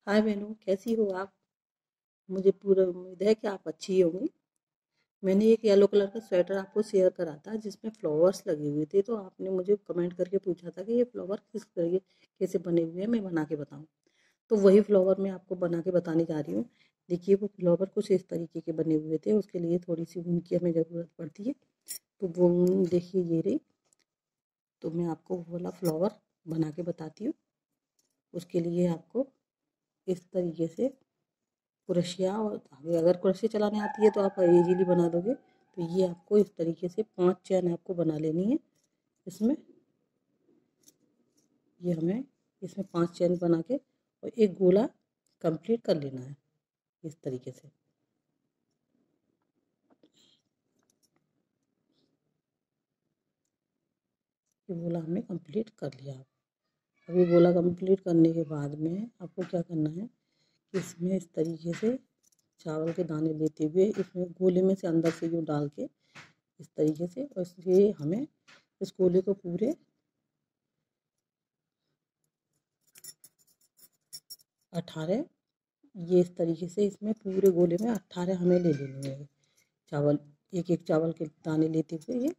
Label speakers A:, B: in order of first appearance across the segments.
A: हाय बहनों, कैसी हो आप। मुझे पूरा उम्मीद है कि आप अच्छी होंगी। मैंने एक येलो कलर का स्वेटर आपको शेयर करा था जिसमें फ्लावर्स लगे हुए थे, तो आपने मुझे कमेंट करके पूछा था कि ये फ्लावर किस तरीके से बने हुए हैं, मैं बना के बताऊं। तो वही फ्लावर मैं आपको बना के बताने जा रही हूँ। देखिए, वो फ्लावर कुछ इस तरीके के बने हुए थे। उसके लिए थोड़ी सी ऊन की हमें ज़रूरत पड़ती है। तो वो ऊन देखिए, ये रही। तो मैं आपको वो वाला फ्लावर बना के बताती हूँ। उसके लिए आपको इस तरीके से क्रोशिया, और अगर क्रोशिया चलाने आती है तो आप इजीली बना दोगे। तो ये आपको इस तरीके से 5 चैन आपको बना लेनी है। इसमें ये हमें इसमें 5 चैन बना के और एक गोला कंप्लीट कर लेना है इस तरीके से। ये गोला हमने कंप्लीट कर लिया। अभी गोला कंप्लीट करने के बाद में आपको क्या करना है कि इसमें इस तरीके से चावल के दाने लेते हुए इसमें गोले में से अंदर से यूँ डाल के इस तरीके से, और इसलिए हमें इस गोले को पूरे 18, ये इस तरीके से इसमें पूरे गोले में 18 हमें ले लेने हैं चावल। एक एक चावल के दाने लेते हुए ये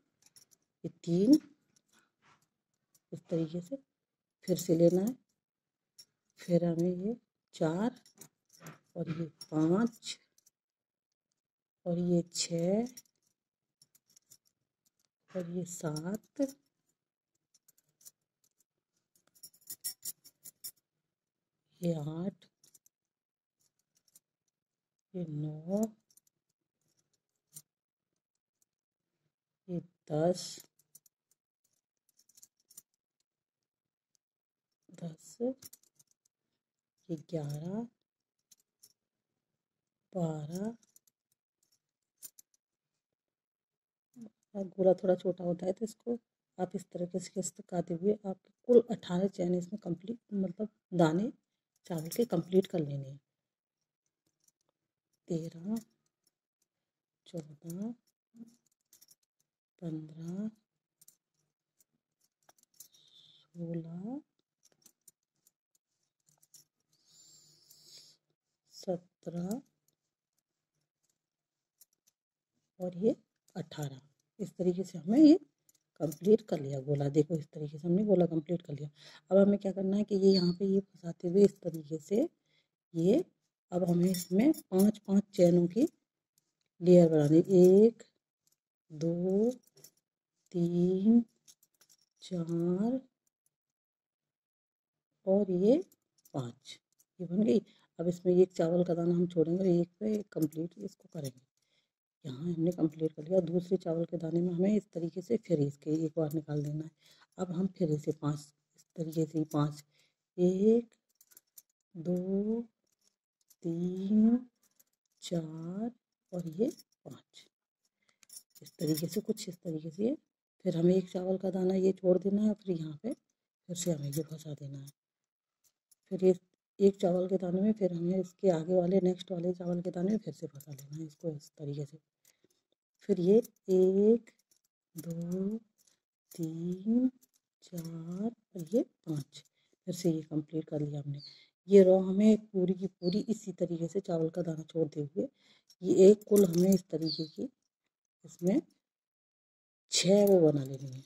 A: 3 इस तरीके से फिर से लेना है। फिर हमें ये 4 और ये 5 और ये 6 और ये 7, ये 8, ये 9, ये 10, ये 11, 12। गोला थोड़ा छोटा होता है तो इसको आप इस तरीके से खिसकाते हुए आपके कुल 18 चैन इसमें कंप्लीट, मतलब दाने चावल के कंप्लीट कर लेने हैं। 13, 14, 15, 16, 17 और ये 18। इस तरीके से हमें ये कंप्लीट कर लिया गोला। देखो, इस तरीके से हमने गोला कंप्लीट कर लिया। अब हमें क्या करना है कि ये यहाँ पे ये फंसाते हुए इस तरीके से ये, अब हमें इसमें 5-5 चैनों की लेयर बनानी। 1, 2, 3, 4 और ये 5, ये बन गई। अब इसमें एक चावल का दाना हम छोड़ेंगे और एक पे कंप्लीट इसको करेंगे। यहाँ हमने कंप्लीट कर लिया। दूसरे चावल के दाने में हमें इस तरीके से फिर इसके एक बार निकाल देना है। अब हम फिर इसे 5 इस तरीके से 5, 1, 2, 3, 4 और ये 5, इस तरीके से कुछ इस तरीके से। फिर हमें एक चावल का दाना ये छोड़ देना है, फिर यहाँ पे फिर से हमें ये फंसा देना है। फिर ये एक चावल के दाने में फिर हमें इसके आगे वाले नेक्स्ट वाले चावल के दाने में फिर से फंसा लेना है इसको इस तरीके से। फिर ये 1, 2, 3, 4 और ये 5, फिर से ये कंप्लीट कर लिया हमने। ये रो हमें पूरी की पूरी इसी तरीके से चावल का दाना छोड़ते हुए ये एक कुल हमें इस तरीके की इसमें 6 वो बना लेनी है।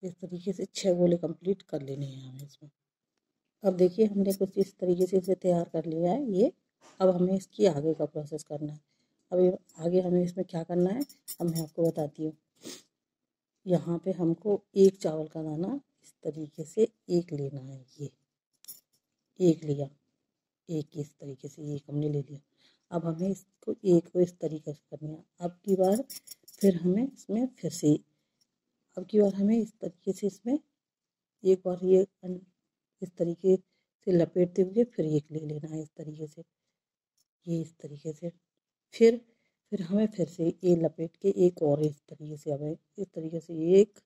A: इस तरीके से 6 गोले कंप्लीट कर लेने हैं हमें इसमें। अब देखिए, हमने कुछ इस तरीके से इसे तैयार कर लिया है ये। अब हमें इसकी आगे का प्रोसेस करना है। अभी आगे हमें इसमें क्या करना है, अब मैं आपको बताती हूँ। यहाँ पे हमको एक चावल का दाना इस तरीके से एक लेना है। ये एक लिया, एक इस तरीके से एक हमने ले लिया। अब हमें इसको एक को इस तरीके से करनी है। अब की बार फिर हमें इसमें फिर से, अब की बार हमें इस तरीके से इसमें एक बार ये इस तरीके से लपेटते हुए फिर एक ले लेना है इस तरीके से, ये इस तरीके से। फिर हमें फिर से ये लपेट के एक और इस तरीके से, हमें इस तरीके से एक,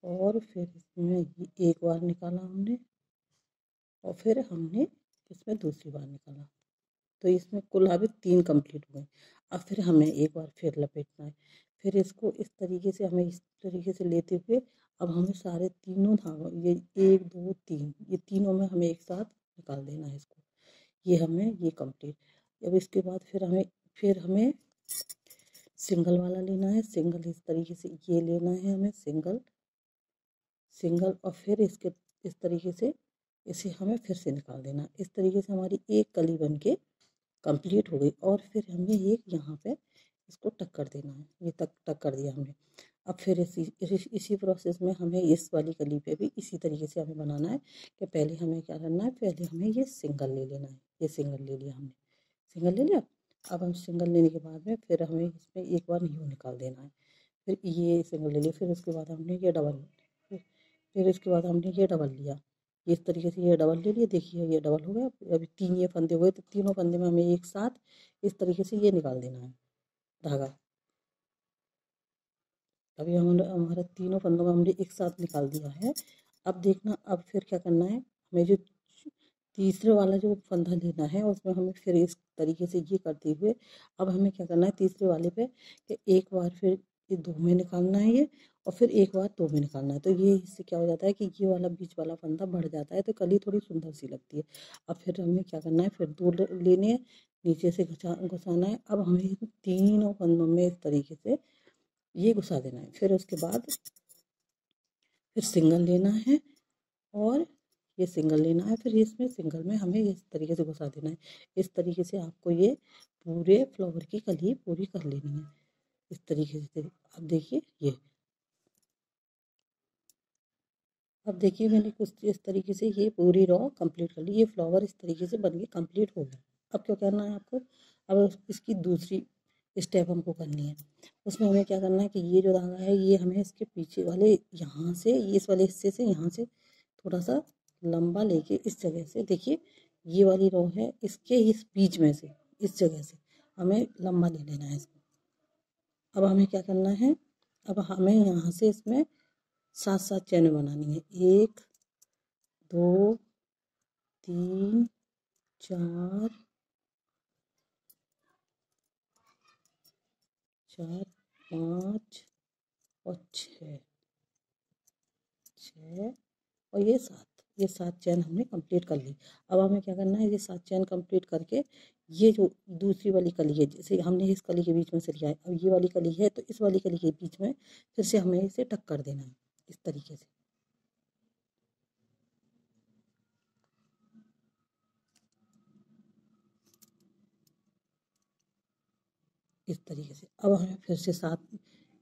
A: और फिर इसमें एक बार निकाला हमने और फिर हमने इसमें दूसरी बार निकाला। तो इसमें कुल अभी 3 कंप्लीट हुए। अब फिर हमें एक बार फिर लपेटना है। फिर इसको इस तरीके से हमें इस तरीके से लेते हुए अब हमें सारे तीनों धागों ये 1 2 3 ये तीनों में हमें एक साथ निकाल देना है इसको। ये हमें ये कंप्लीट। अब इसके बाद फिर हमें सिंगल वाला लेना है। सिंगल इस तरीके से ये लेना है हमें सिंगल सिंगल और फिर इसके इस तरीके से इसे हमें फिर से निकाल देना। इस तरीके से हमारी एक कली बन के कंप्लीट हो गई। और फिर हमें एक यहाँ पे इसको टक कर देना है। ये टक कर दिया हमने। अब फिर इसी प्रोसेस में हमें इस वाली कली पे भी इसी तरीके से हमें बनाना है कि पहले हमें क्या करना है, पहले हमें ये सिंगल ले लेना है। ये सिंगल ले लिया हमने, सिंगल ले लिया। अब हम सिंगल लेने के बाद में फिर हमें इसमें एक बार न्यू निकाल देना है। फिर ये सिंगल ले लिया। फिर उसके बाद हमने ये डबल, फिर इसके बाद हमने ये डबल लिया। ये इस तरीके से ये डबल ले लिया। देखिए ये डबल हो गया। अभी 3 ये फंदे हुए तो तीनों फंदे में हमें एक साथ इस तरीके से ये निकाल देना है धागा। अभी हमारा तीनों फंदों में हमने एक साथ निकाल दिया है। अब देखना, अब फिर क्या करना है, हमें जो तीसरे वाला जो फंदा लेना है उसमें हमें फिर इस तरीके से ये करते हुए अब हमें क्या करना है तीसरे वाले पे कि एक बार फिर ये 2 में निकालना है ये, और फिर एक बार 2 में निकालना है। तो ये इससे क्या हो जाता है कि ये वाला बीच वाला फंदा बढ़ जाता है तो कली थोड़ी सुंदर सी लगती है। अब फिर हमें क्या करना है, फिर 2 लेने हैं, नीचे से घुसाना है। अब हमें तीनों फंदों में इस तरीके से ये घुसा देना है। फिर उसके बाद फिर सिंगल लेना है और ये सिंगल लेना है। फिर इसमें सिंगल में हमें इस तरीके से घुसा देना है। इस तरीके से आपको ये पूरे फ्लावर की कली पूरी कर लेनी है इस तरीके से। अब देखिए ये, अब देखिए मैंने कुछ इस तरीके से ये पूरी रॉ कंप्लीट कर ली। ये फ्लावर इस तरीके से बन के कंप्लीट हो गया। अब क्या करना है आपको, अब इसकी दूसरी स्टेप हमको करनी है। उसमें हमें क्या करना है कि ये जो धागा है ये हमें इसके पीछे वाले यहाँ से इस वाले हिस्से से यहाँ से थोड़ा सा लंबा लेके इस जगह से, देखिए ये वाली रो है इसके इस बीच में से इस जगह से हमें लंबा ले लेना है इसको। अब हमें क्या करना है, अब हमें यहाँ से इसमें 7 चैन बनानी है। 1 2 3 4 4 5 और 6 और ये 7 चैन हमने कंप्लीट कर ली। अब हमें क्या करना है, ये 7 चैन कंप्लीट करके ये जो दूसरी वाली कली है, जैसे हमने इस कली के बीच में से लिया है, अब ये वाली कली है तो इस वाली कली के बीच में फिर से हमें इसे टक कर देना है इस तरीके से। इस तरीके से अब हमें फिर से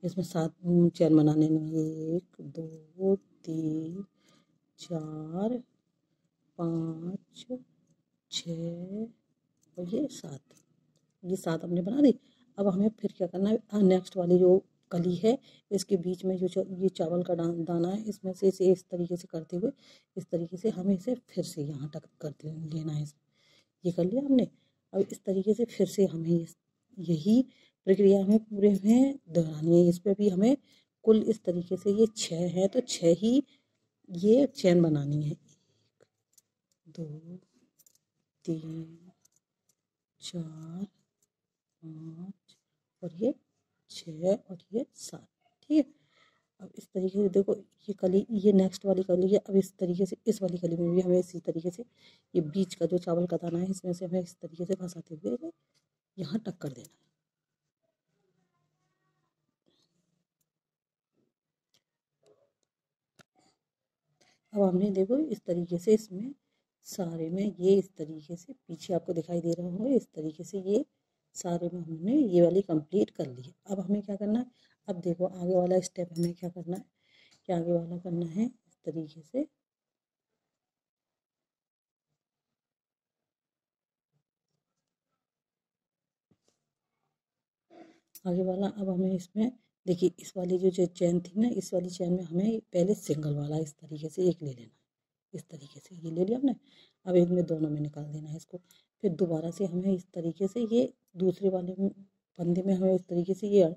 A: इसमें 7 चैन बनाने में 1 2 3 4 5 6 और ये 7 हमने बना दी। अब हमें फिर क्या करना है, नेक्स्ट वाली जो कली है इसके बीच में जो ये चावल का दाना है इसमें से इसे इस तरीके से करते हुए इस तरीके से हमें इसे फिर से यहाँ तक करते लेना है। ये कर लिया हमने। अब इस तरीके से फिर से हमें यही प्रक्रिया हमें पूरे में दोहरानी है। इस पर भी हमें कुल इस तरीके से ये 6 है तो 6 ही ये चैन बनानी है। 1 2 3 4 5 और ये 6 और ये 7, ठीक है। अब इस तरीके से देखो ये कली, ये नेक्स्ट वाली कली है। अब इस तरीके से इस वाली कली में भी हमें इसी तरीके से ये बीच का जो चावल का दाना है इसमें से हमें इस तरीके से फंसाते हुए यहाँ टक कर देना है। अब हमने देखो इस तरीके से इसमें सारे में ये इस तरीके से पीछे आपको दिखाई दे रहा होगा, इस तरीके से ये सारे में हमने ये वाली कंप्लीट कर ली है। अब हमें क्या करना है, अब देखो आगे वाला स्टेप हमें क्या करना है, कि आगे वाला करना है इस तरीके से आगे वाला। अब हमें इसमें देखिए इस वाली जो चैन थी ना, इस वाली चैन में हमें पहले सिंगल वाला इस तरीके से एक ले लेना है। इस तरीके से ये ले लिया हमने। अब इनमें दोनों में निकाल देना है इसको। फिर दोबारा से हमें इस तरीके से ये दूसरे वाले फंदे में हमें इस तरीके से ये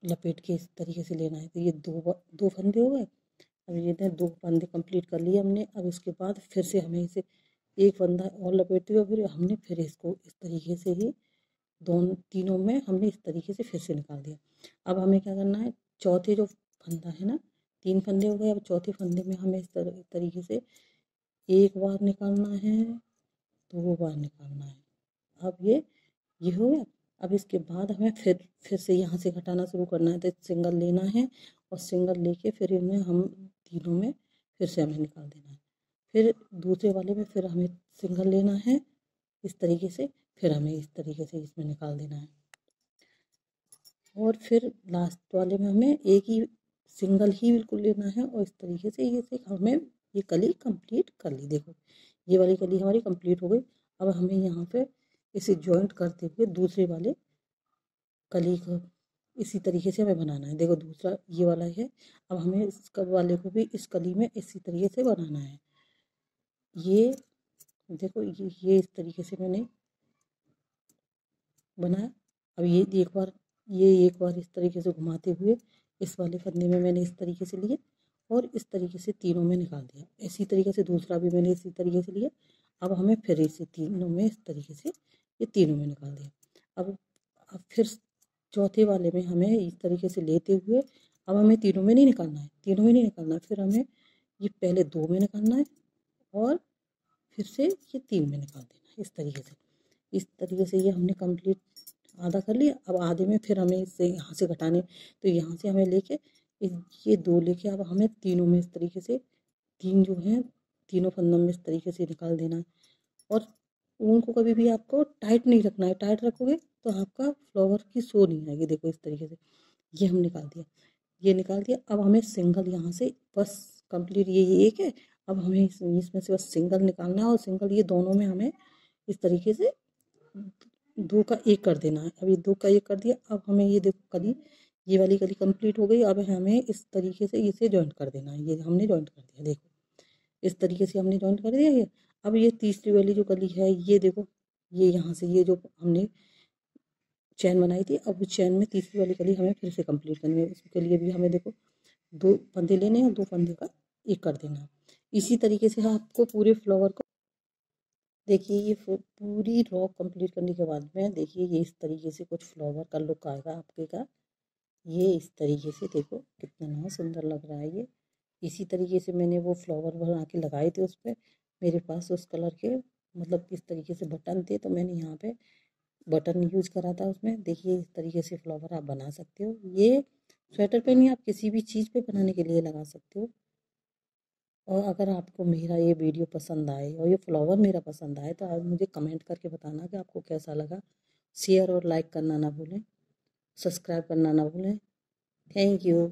A: लपेट के इस तरीके से लेना है। तो ये दो फंदे हो गए। अब ये 2 फंदे कंप्लीट कर लिए हमने। अब इसके बाद फिर से हमें इसे एक फंदा और लपेटते हुए फिर हमने फिर इसको इस तरीके से ही दोनों तीनों में हमने इस तरीके से फिर से निकाल दिया। अब हमें क्या करना है, चौथे जो फंदा है ना 3 फंदे हो गए। अब चौथे फंदे में हमें इस तरीके से एक बार निकालना है, 2 बार निकालना है। अब ये हो गया। अब इसके बाद हमें फिर से यहाँ से घटाना शुरू करना है, तो सिंगल लेना है और सिंगल लेके फिर इनमें हम तीनों में फिर से हमें निकाल देना है। फिर दूसरे वाले में फिर हमें सिंगल लेना है इस तरीके से, फिर हमें इस तरीके से इसमें निकाल देना है। और फिर लास्ट वाले में हमें एक ही सिंगल ही बिल्कुल लेना है और इस तरीके से ये से हमें ये कली कंप्लीट कर ली। देखो ये वाली कली हमारी कंप्लीट हो गई। अब हमें यहाँ पे इसे जॉइंट करते हुए दूसरे वाले कली को इसी तरीके से हमें बनाना है। देखो दूसरा ये वाला है। अब हमें इस वाले को भी इस कली में इसी तरीके से बनाना है। ये देखो ये इस तरीके से मैंने बनाया। अब ये एक बार इस तरीके से घुमाते हुए इस वाले फंदे में मैंने इस तरीके से लिए और इस तरीके से तीनों में निकाल दिया। इसी तरीके से दूसरा भी मैंने इसी तरीके से लिया। अब हमें फिर इसे तीनों में इस तरीके से ये तीनों में निकाल दिया। अब फिर चौथे वाले में हमें इस तरीके से लेते हुए अब हमें तीनों में नहीं निकालना है, तीनों में नहीं निकालना है। फिर हमें ये पहले 2 में निकालना है और फिर से ये 3 में निकाल देना है इस तरीके से ये हमने कंप्लीट आधा कर लिया। अब आधे में फिर हमें इससे यहाँ से घटाने, तो यहाँ से हमें लेके ये 2 लेके अब हमें तीनों में इस तरीके से 3 जो हैं तीनों फंदों में इस तरीके से निकाल देना है। और ऊन को कभी भी आपको टाइट नहीं रखना है, टाइट रखोगे तो आपका फ्लावर की शो नहीं आएगी। देखो इस तरीके से ये हम निकाल दिया, ये निकाल दिया। अब हमें सिंगल यहाँ से बस कंप्लीट ये एक है। अब हमें इसमें से बस सिंगल निकालना है और सिंगल ये दोनों में हमें इस तरीके से 2 का 1 कर देना है। अभी 2 का 1 कर दिया। अब हमें ये देखो कली ये वाली कली कंप्लीट हो गई। अब हमें इस तरीके से इसे जॉइंट कर देना है। ये हमने जॉइंट कर दिया, देखो इस तरीके से हमने जॉइंट कर दिया ये। अब ये तीसरी वाली जो कली है ये देखो ये यहाँ से ये जो हमने चैन बनाई थी, अब चैन में तीसरी वाली कली हमें फिर से कंप्लीट करनी है। उसके लिए भी हमें देखो 2 फंदे लेने हैं, 2 फंदे का 1 कर देना है। इसी तरीके से आपको पूरे फ्लावर को देखिए ये पूरी रॉ कंप्लीट करने के बाद में देखिए ये इस तरीके से कुछ फ्लावर का लुक आएगा आपके का। ये इस तरीके से देखो कितना सुंदर लग रहा है ये। इसी तरीके से मैंने वो फ्लावर बना के लगाए थे उस पर। मेरे पास उस कलर के मतलब इस तरीके से बटन थे, तो मैंने यहाँ पे बटन यूज करा था उसमें। देखिए इस तरीके से फ्लावर आप बना सकते हो। ये स्वेटर पे नहीं, आप किसी भी चीज़ पे बनाने के लिए लगा सकते हो। और अगर आपको मेरा ये वीडियो पसंद आए और ये फ्लावर मेरा पसंद आए तो आप मुझे कमेंट करके बताना कि आपको कैसा लगा। शेयर और लाइक करना ना भूलें, सब्सक्राइब करना ना भूलें। Thank you.